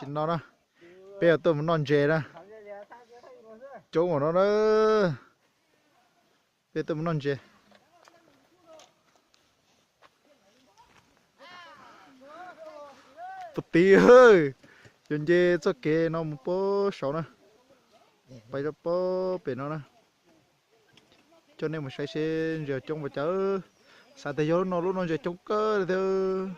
xin nó đó bây giờ tôi muốn non chè đó chỗ của nó đó bây giờ tôi muốn non chè tụt tí ơi chuyện gì cho kê nó một bó sáu nè bây giờ bó bể nó nè cho nên một sai xe giờ trông vào chớ sao thế vô nó lúc nó giờ trông cơ theo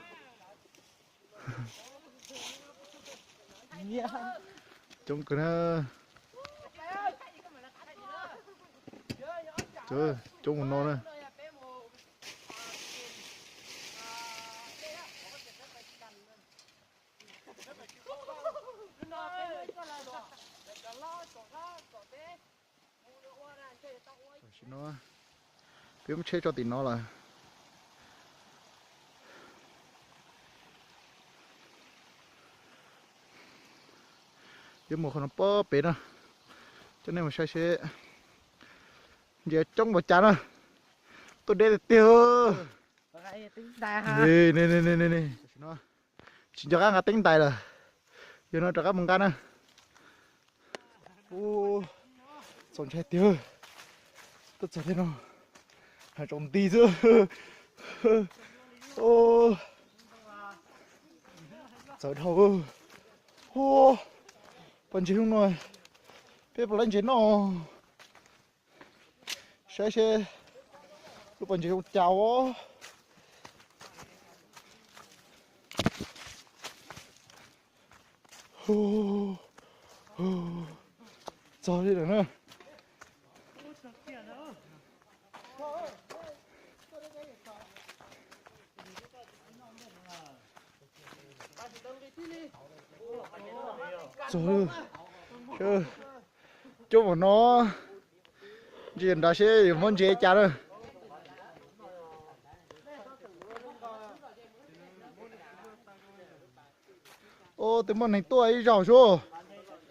trông cơ nè trời trông một nó nè nó biết chơi cho tí nó là biết một con nó bó bể nữa cho nên mà sai xe giờ trong một chán à tôi đây là tiêu nè nó chỉ cho các ngã tính tài là giờ nó cho các mông can à ô son chạy tiêu tôi chạy thế nào hai trong tí giữa ô chạy đầu ô bắn chỉ không nói biết bắn chỉ nó xe lúc bắn chỉ không chào á trời đi được nữa trời ơi chỗ của nó chuyện đó sẽ muốn chế chả rồi ô từ món này tôi giàu số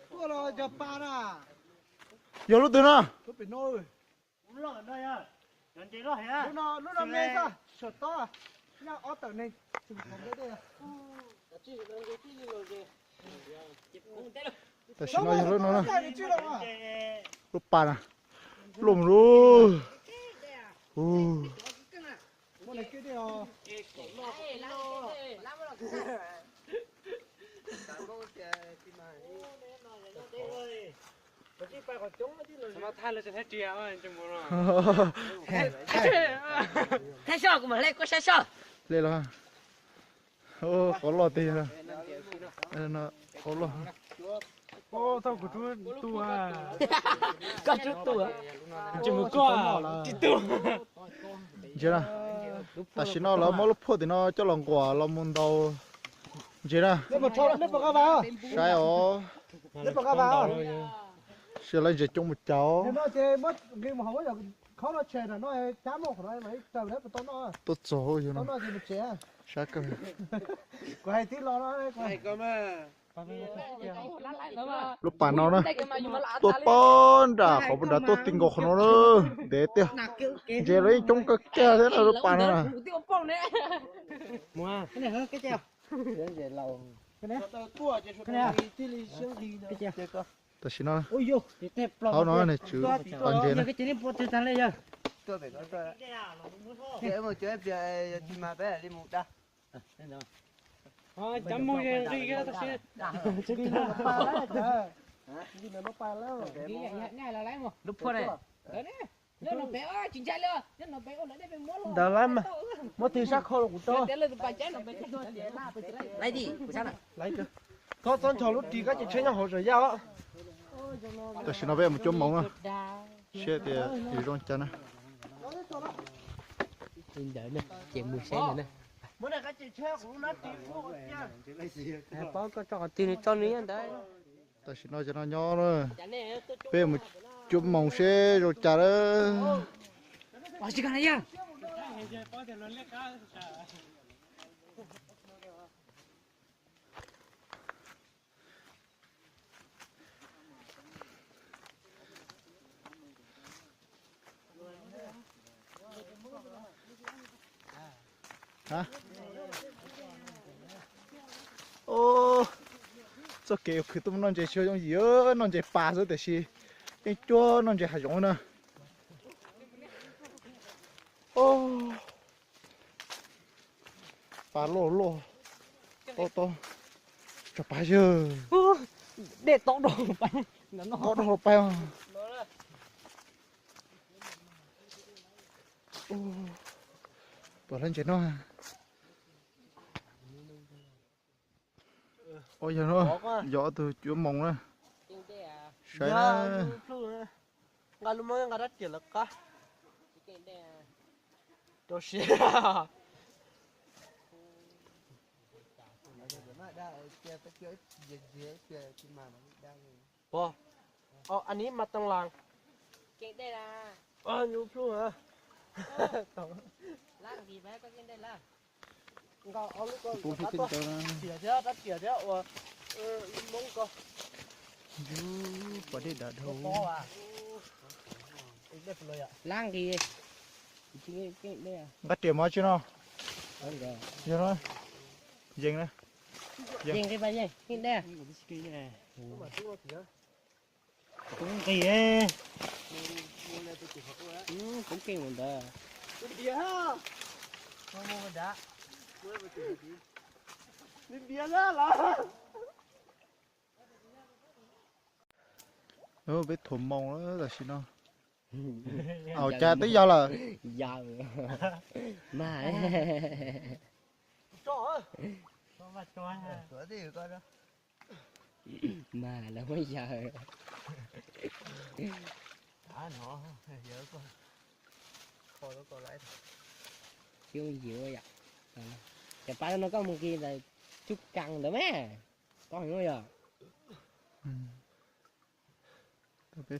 tôi là chập ba à giờ lúc từ nào tôi bị nôi lúc ở đây à nhận chế đó hả lúc nào nghe sao sợt to à nhá ở tận này chụp phòng đây à ta xin nói cho nó cái gì đâu à lúc bàn à lùm luôn món này kia đi à mà thay là sẽ hết treo anh trong bộ rồi thay sao cũng mà lấy có sao sao lên rồi ô có lọt tiền rồi nó có lọt ô tao của chú à có chút tuổi chỉ một con à chỉ tu chưa nào ta xin nó là mỗi lúc phút thì nó cho lòng quả lòng môn đầu chưa nào lấy một thau lấy một cái vào sai ó lấy một cái vào sẽ lấy gì chung một cháu nó chơi mất game mà không có được khó nó chơi là nó chám một rồi mấy tao lấy một tao nó tốt số chứ tao nó nó gì một chế sao cơ có hay tí lo nó này cơ mà lúc bàn nó nữa tốt bon ra không biết đã tốt tình của nó nữa để tiêu giờ lấy chung cái kia thế là lúc bàn nó mua cái này hơn cái treo về lầu cái này cái này cái treo ta xin nó ôi yo tháo nó này chứ còn gì nữa cái chuyện này bớt thời gian lên giờ tôi phải có tôi để một chỗ về thì mà bé đi một đã chấm môi gì cái đó sẽ đi nó pa đấy đi nó paแล้ว ngay là lấy một lúc thôi này nhớ nó bé ơi chính xác luôn nhớ nó bé ơi nó đây phải mua luôn đó lắm mà mất thì sắc khô của tôi để lên bài chén nó bé thôi lấy gì của sao này lấy cơ có con trò lúc đi các chị chơi nhau hồ rồi giao á ta xin nó về một chút mỏng á xe thì trong chân á đợi nè chuyện 10 cent nữa nè bữa nay các chị chơi cũng nó tí phụ chứ bao có trò tiền cho ní anh đấy ta xin nó cho nó nhỏ rồi về một chút mỏng xe rồi chả đó chỉ cần này nha hả ô cho kêu cứ tụi non chơi chơi trong gì ơ non chơi pha rồi để xí cái chua non chơi hạt giống nữa ô pha lô lô to cho pha chưa để tóc đồ bay nó có đồ bay không bỏ lên trên nó ôi giờ nó gió từ chỗ mông đó sấy nó nggak lumayan nggak ada cilek kah dosia oh oh anh ấy mặt tăng làng cái đây là nhiều luôn hả lang gì vậy cái đây là nggak oh lu kok cũng phải tin cho nó kia dia dat kia dia wah mong kok bỏ đi đã đâu to à ini belum ya lang gì cái đây à bắt tiền mới chưa nó không được chưa nó dừng đó dừng cái bay cái đây à cũng kỳ ấy cũng kinh mình đó dia không mua đã ini dia lah nó biết thủng mông đó là xin nó cha tới giờ là giờ mà cho có mặt cho sữa thì coi đó mà là bây giờ nó giờ coi coi nó coi lại chưa nhiều vậy cái ba nó có một kia là chút căng nữa mẹ có hiểu không giờ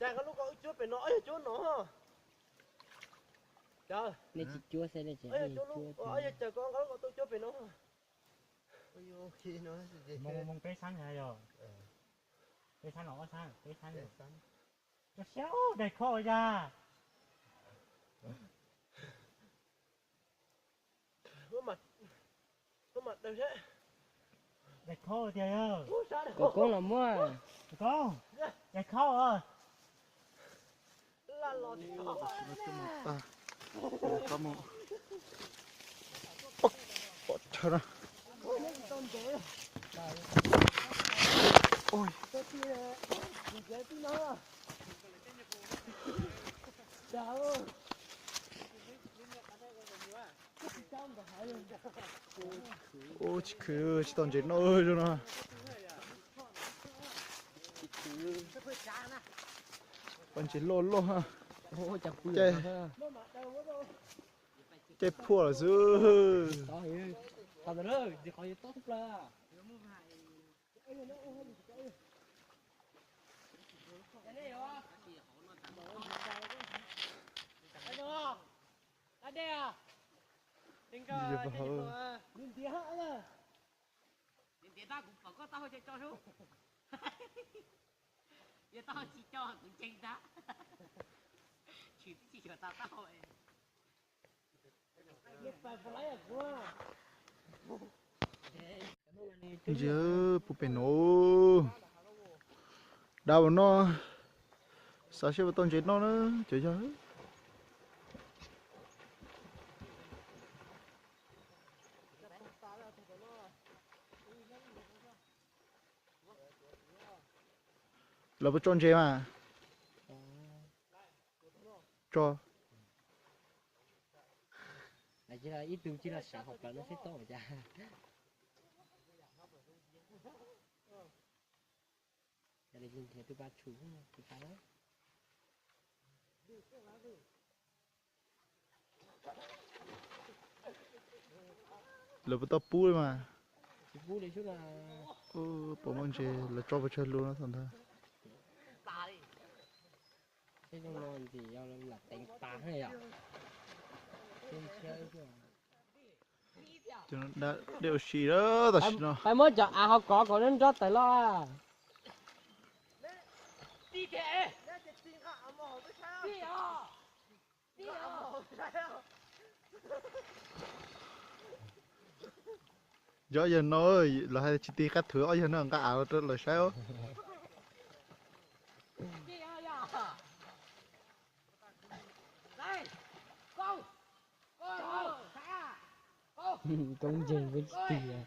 Chàng có lúc có chút phải nói chỗ nó. Trời. nên chị chua xe đây chị Ơi chỗ lúc ở chờ con có tôi chút phải nó. Ôi khi nó gì mong cái sáng này rồi cái sáng nó sáng cái sáng nó xéo để khô ra có mặt đâu thế để khô thì ơi cô làm mua có để khô ơi là lọt có một trời ơi ôi ôi chỉ cứ chỉ toàn chết nôi rồi nó còn chỉ lô lô ha chơi chơi phua là dư tao đó thì khỏi tốt là đây à Đừng Gì vậy hả? Đừng tía hả nha. Đừng tía tao cũng phải có tao cho xuống. Giờ tao chỉ cho cũng chênh đó. Chỉ cho tao tao ấy. Lúc phải lấy à quá. giờ bố bể nổ đau nó sao sẽ tông chết nó nữa trời ơi là bố trôn chế mà cho chỉ là ít đường chỉ là sợ học là nó sẽ tốt cha. Gia đình thì tôi ba chủ thì phải đấy. là bố tao pui mà Vui đấy chứ là bộ môn chế là cho vào chơi luôn đó thằng thà cái trong non thì do là đánh phá hay à? cho nó đã đều xì đó ta xì nó phải mới chọn à họ có nên rót tại lo. Đi kệ. Đi à. Đi à. gió giờ nói là hai chỉ ti cắt thửa giờ nó cả ảo rất là sao công trình với tiền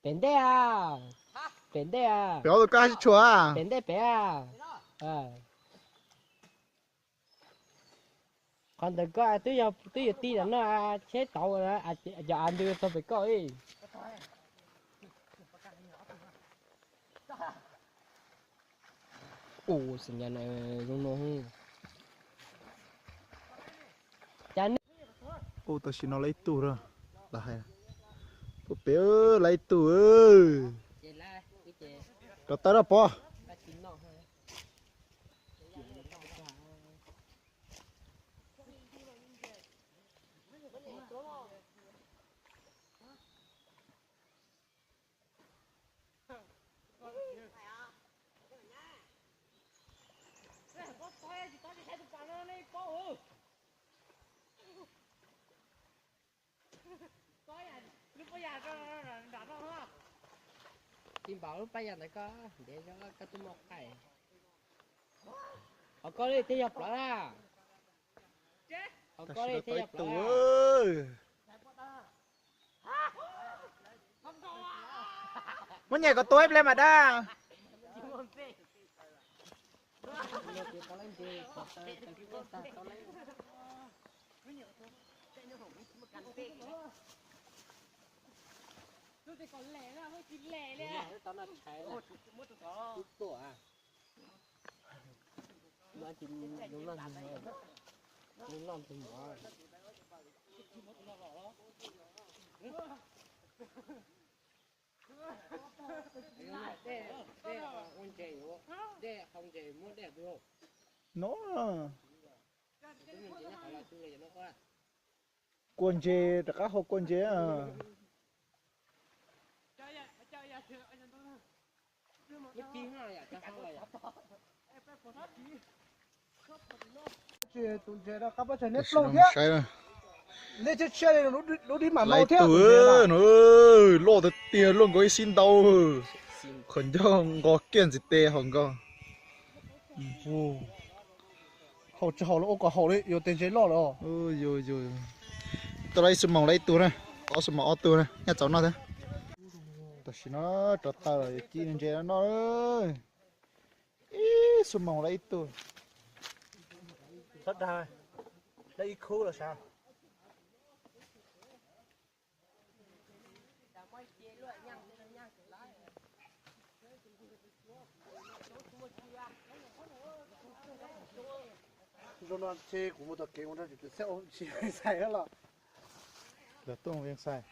bên đây à bên đây à béo rồi cá chúa à bên đây bé à còn đừng có tôi giờ tí là nó chết tàu rồi à giờ anh đưa tôi phải coi ồ sinh nhật này luôn luôn chán ô tao xin nó lấy tủ rồi là hay ô béo lấy tủ ơi cho tao đó po chim bảo lúc bây giờ này có để cho cái tôi một cái họ có đi tiếp nhập lại họ có đi tiếp nhập tủ lại ơi muốn nhảy có tối lên mà đa tao nó chạy là chút tuổi à mà chỉ đúng là tình bỏ đây không chỉ muốn đẹp được nó mình chỉ phải là tôi để nó qua quần chè tất cả hộp quần chè à nhất chi nó là cho sao là chơi tụi chơi đó các bác chơi nếp Xin lâu ông nhá sai rồi nên chơi này nó đi mà lấy mau theo tủ ơi nó ơi lô được tiền luôn có xin đâu khẩn cho ngó kiện gì tê hồng cơ hậu chỉ hậu nó ô quả hậu đấy yêu tiền chơi lo rồi ôi rồi rồi tôi lấy sầm mỏng lấy tủ này có sầm mỏng tủ này nhà cháu nó thế tôi xin nó cho tao rồi chi nên chơi nó ơi ý sầm mỏng lấy tủ rất hay đây cool là sao rồi nó chơi của một tập game nó chỉ sẽ chỉ sai hết rồi là tôi không sai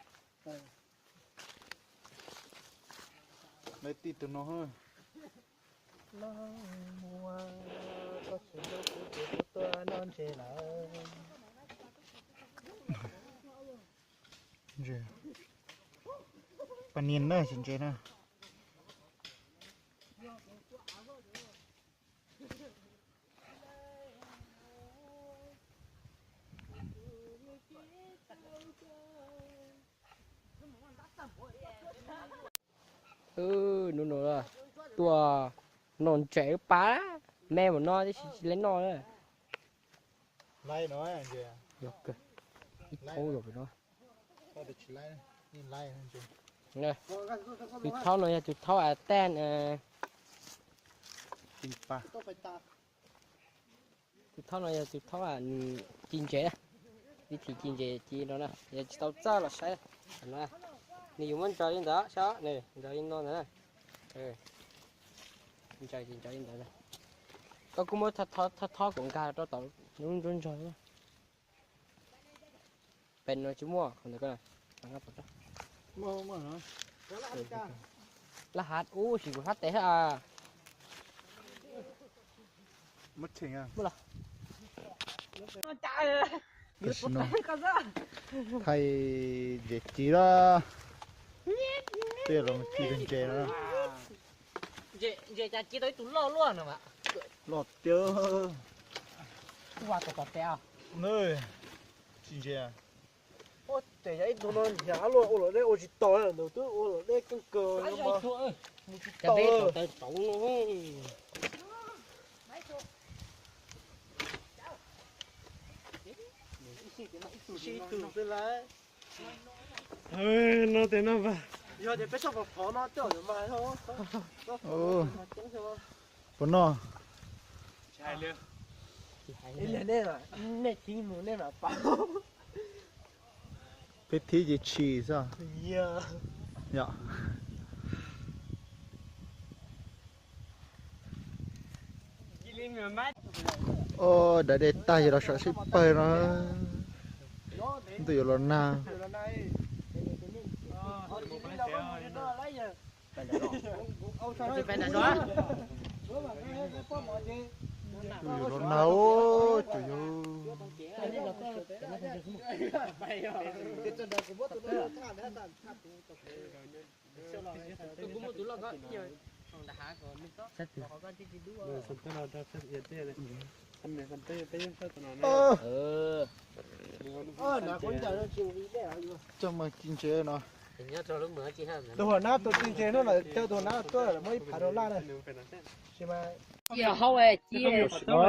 lấy tít từ nó hơn nó mua có sự đâu của tôi non chơi lại rồi panin nữa xin chơi nữa nó là tua non trẻ phá mẹ mà no thì chỉ lấy no nữa lấy nó anh chị được kìa ít thâu rồi nó tao được chỉ lấy nhìn lấy anh chị nè chụp thâu này chụp thâu à ten tìm pa chụp thâu này chụp thâu à chín chế đi thì chín chế chỉ nó nè giờ tao ra là sai nèนี่อยู่มันใจยินดาช้านี่ใจยินนอนนะใจยินดาก็กูไม่ท้อของกาต่อนุ่นใจเป็นน้อยชิมัวคนเดียวก็ได้นะครับผม mua nó รหัสอู้สิกูฮัตเตะอ่ะ mất chỉnh à จ่ายเลย tôi xin nó กันซะ thay để chỉ ra tiền là chỉ cần chè nữa Dễ chả chỉ tới tủ lo luôn rồi mà lọt chưa qua tủ tè à nơi 金姐啊，我等下一多呢，nhà luôn ô lỗ đây ô chỉ to là đầu tư ô lỗ đây cưng cờ Ai nhưng mà cho ơi. to Cái bé tới tổng luôn. chỉ từ bên lại ơi nó thế nó vào giờ thì biết sao mà phó nó tiểu rồi mà thôi โอ้ปนอ chạy liền nên nên là nên chỉ muốn nên là bảo พิธีจะฉี่ซะ yeah เนี่ย đi lên người mắt โอ้ได้เด็ดตายเราชอบสิไปนะตัวอยู่แล้วนะ rồi là này ờ chỉ một biết cái đâu xe có rồi nó lấy giờ ông sao Thì phải là đó. ตัวอยู่แล้วนะโอ้ตัวอยู่ Cái này nó có cái nó không được. bay rồi Tôi cũng một túi lo có nhiều. Còn đã há còn mình có. Sắt từ. Có cái gì đua. sân tới nào ra sân yên thế này sân này sân tới tới sân nào เอ này อ là con giờ nó chịu đi để จะมากินเจเนาะ Thì nhớ cho lúc nữa chị ha. tôi hỏi nó tôi tin chế nó là theo tôi nó tôi là mới phải đô la này chỉ mà Chị là hậu ấy, chị là อ๋อ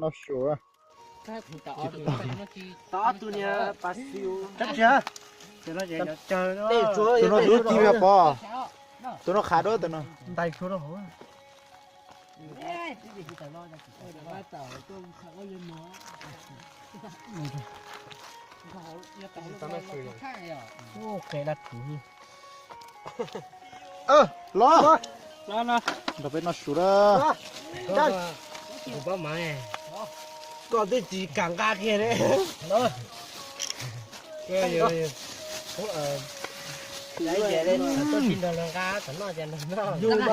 น่าชัวร์ cái thì tạo được nó chi. đó tôi nha bà siêu chắc chưa cho nó vậy chờ nó để chúa ตัวน้องดูทีแบบปอ Sao? ตัวน้องขาด้วยตัวน้อง tay chúa đâu hả Ê, cái gì chị tạo lo ra chị. Ôi, đã tạo tôi không có lên nó. Tao nó sửa khai à. ok là chủ เออรอ nó nó เราเป็นน่าชัวร์ đây Không có mà nè. còn cái gì càng ga kia đấy đó cái gì Đấy về đây tôi xin được lần ca tận nó dần nó. dù mà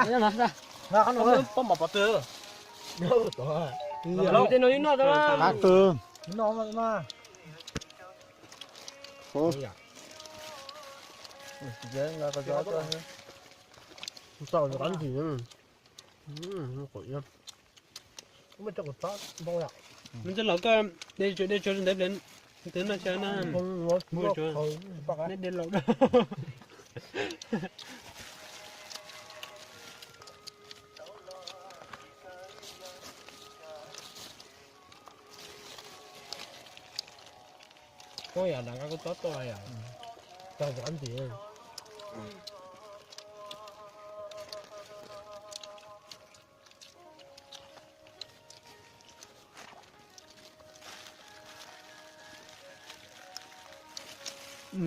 Nó nó ra. nó không nó có một bát tơ đâu đó Nó tên nó đi nó đó. ขาเติม nó mà โอ้ giờ nó có gió cho sao nó bắn gì nó khổ lắm không biết trong cái tóc bao nhiêu mình sẽ lấy cái để cho nó đẹp lên tính là cho nó không nó Mua chưa? bạc á nên đến lâu đó có nhà nào có tóc to à tao bắn gì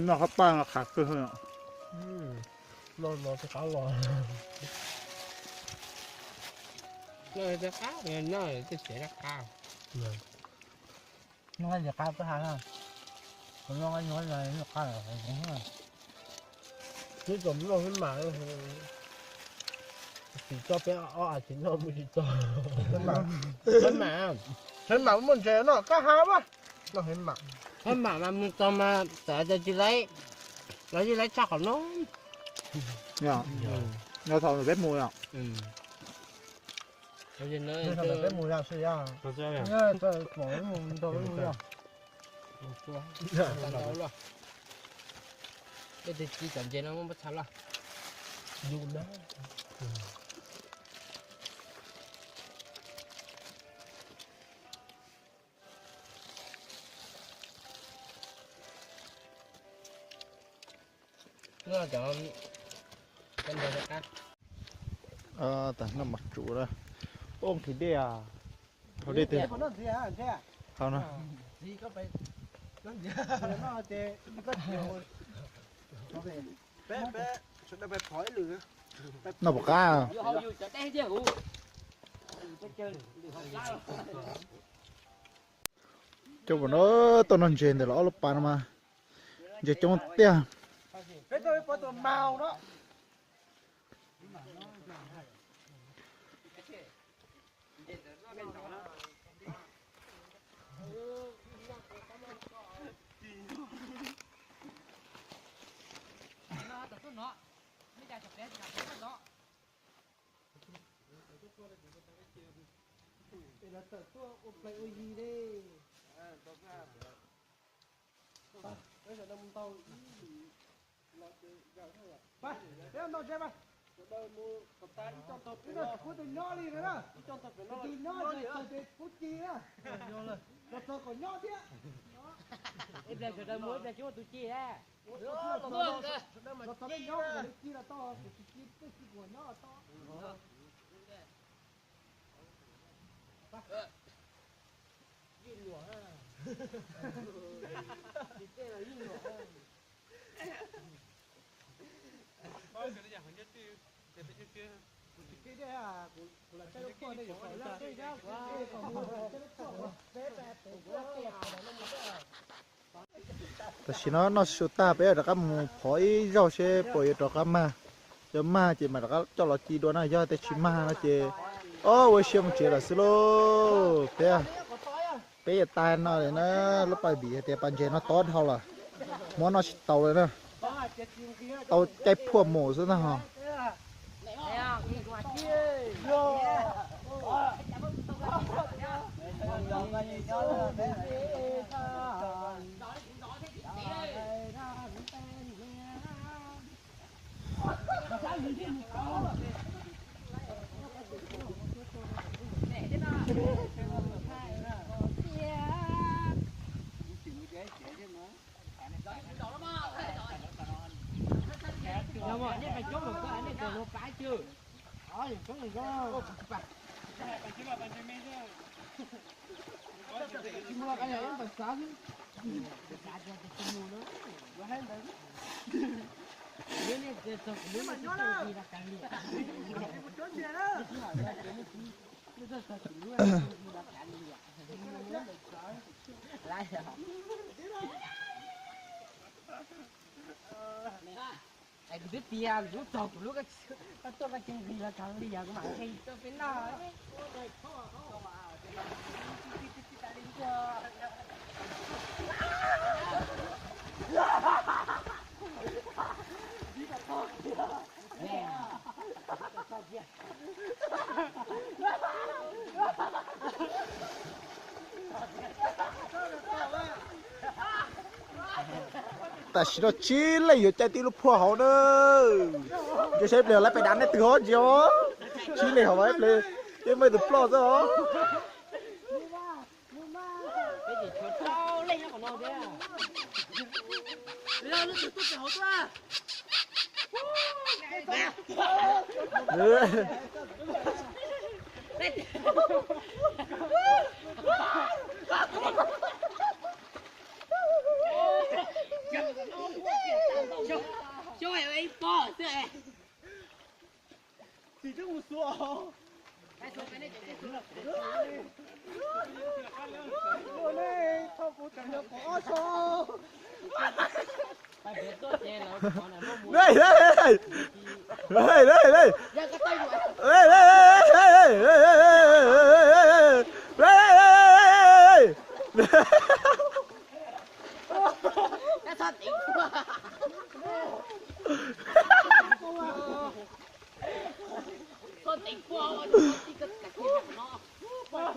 น่าเขาปั้งขาเติม nó sẽ khá lo Nó sẽ khá nó sẽ ra cao. nó hay là cao cái hàng à còn nó nói là nó cao là cũng là cái giống nó cái mà chỉ cho bé ở chỉ nó mới chỉ cho cái mà muốn chơi nó cá há quá nó cái mà Thế mà mình cho mà tại cho chị lấy chắc của nó. เนี่ยเราทำแบบมวยอ่ะ Ừ. Bây giờ nó cái thằng cái mùi nào xì à nó sẽ là nhá cho bỏ cái mùi đồ cái mùi à tao đâu rồi. Cái thì chỉ cần chơi nó không bắt sao là. dùng đó Nó cho cái đồ ra cá. เออแต่น้ำมัดจูเลยโอ้งที่เดียเขาได้เต็ม nó gì à thế à เขานะ gì có phải nó gì nó chơi có nhiều bé bé chúng ta phải phổi lửa น่าบอกก้า Vô hậu vô cho té chứ. Cái chơi đi học lá. เจ้าบอกเนอะตอนนั้นเจนเดี๋ยวเราเอาลูกปานมาจะจงเตี้ย cái tôi có tụi màu đó ไปเดี๋ยวน้องเจ๊ไปพูดถึงย่อนี่เลยนะตีย่อเลยพูดจีนะเราตัวก่อนย่อเที่ย em lên rồi mới ra chỗ tụi chị áเราตัวย่อเลยจีlà toจีcái của nó là to cái đấy à của là cái lúc tôi đây phải là cái đó còn mua cái lúc tôi bé bé cái hào này nó muaแต่สิnó sụt ta bây giờ các mù phổi rau xe bồi cho các ma cho ma chỉ mà các cho nó chỉ đồ này doតែchỉ ma nó chỉ ô với xem chỉ là solo bây giờ tai nó này nó lúc bài bị thì bàn chế nó tốt hơn là món nó tàu rồi nè tàu chạy phua mổ nữa hả nhưng mà nhé phải chốt một cái này từ một cái chưa rồi có người có mua cái này phải sáng nếu mà nó là càng lại ai cứ tia lúc chọc lúc cái tôi cái chuyện gì là càng đi giờ cũng mà hay tôi phải nóiแต่สิnó chỉ là yếu chạy tí lúc phua họ nữa cho xếp liền lại phải đánh để từ hết chứ chỉ là họ ấy lên chứ mới được phua rồi cái gì chuột trâu lên nó còn non thế à lên nó chuột chuột hổ cho mày ấy bỏ thế này chỉ chứ một số cái số cái này Ủa này, thôi cũng chẳng được có số. phải biết tốt chè là con này mong muốn đây đây đây đây đây đây ra cái tay của đây đây đây cái sao tỉnh quá con tỉnh quá con chỉ cần cắt chết nó con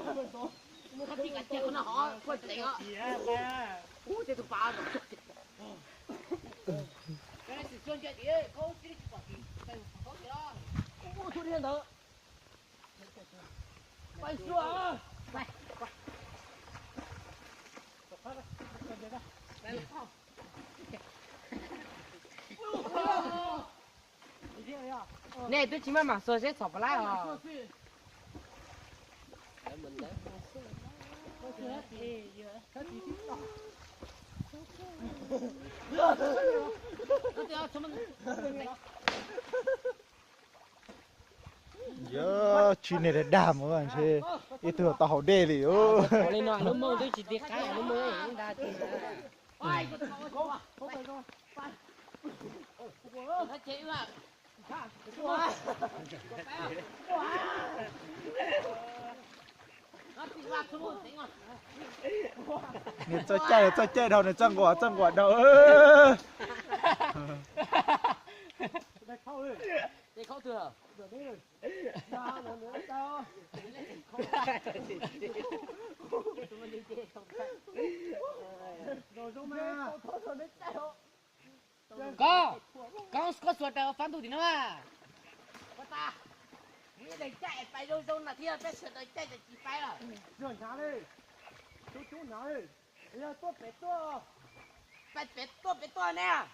chỉ cắt chết nó họ con tỉnh á chết tụi ba rồi cái này chỉ chuyên chơi gì ấy không chỉ quả gì không gì đó thu điên đó bay xuống bay nè tôi chỉ mà soi sẽ sọp lại à giờ chuyện này là đàm các bạn chơi ít thừa tàu đê thì ô lên nói nó mơ tôi chỉ tiếc cái nó mơ chúng ta thì nó chế mà nên cho chơi đâu này chân quả đâu rồi. Đây không thừa. Rồi đi rồi. Sao nữa sao? Rồi xong mà. Có suốt đầu phán thủ thì nó à. Có ta. Nghĩa để chạy phải đâu đâu là thiên phải sửa đời chạy để chỉ phải à. Rồi nhá đi. Chú nhá đi. Bây giờ tốt bé to. Phải bé to nè.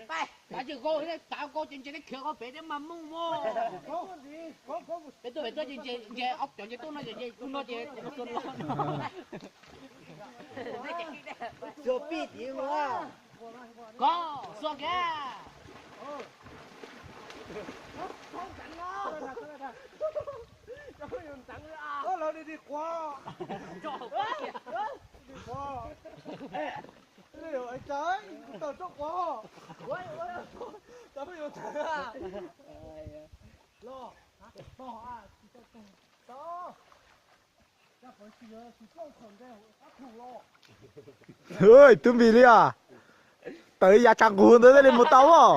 Phải. Bà chưa cô đấy, tao cô trên trên cái cửa có bé đấy mà mông vô. Có gì? Có Bé to trên ốc chọn trên tôi nói trên tôi nói trên tôi lo. Chưa biết gì mà. Có, xuống kìa. Không chẳng nó. Đó là đi qua. Đi qua. Điều anh trái, tao chốt qua. Tao phải vô trời à. Lo. Bỏ à. Đó. Ra khỏi chỉ câu khẩn đây, áp thủ lo. ơi tụi mì đi à tới nhà chẳng cuốn tới đây một tàu à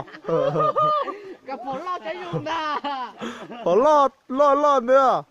Gặp phố lo cháy dùng đà. bỏ lo nữa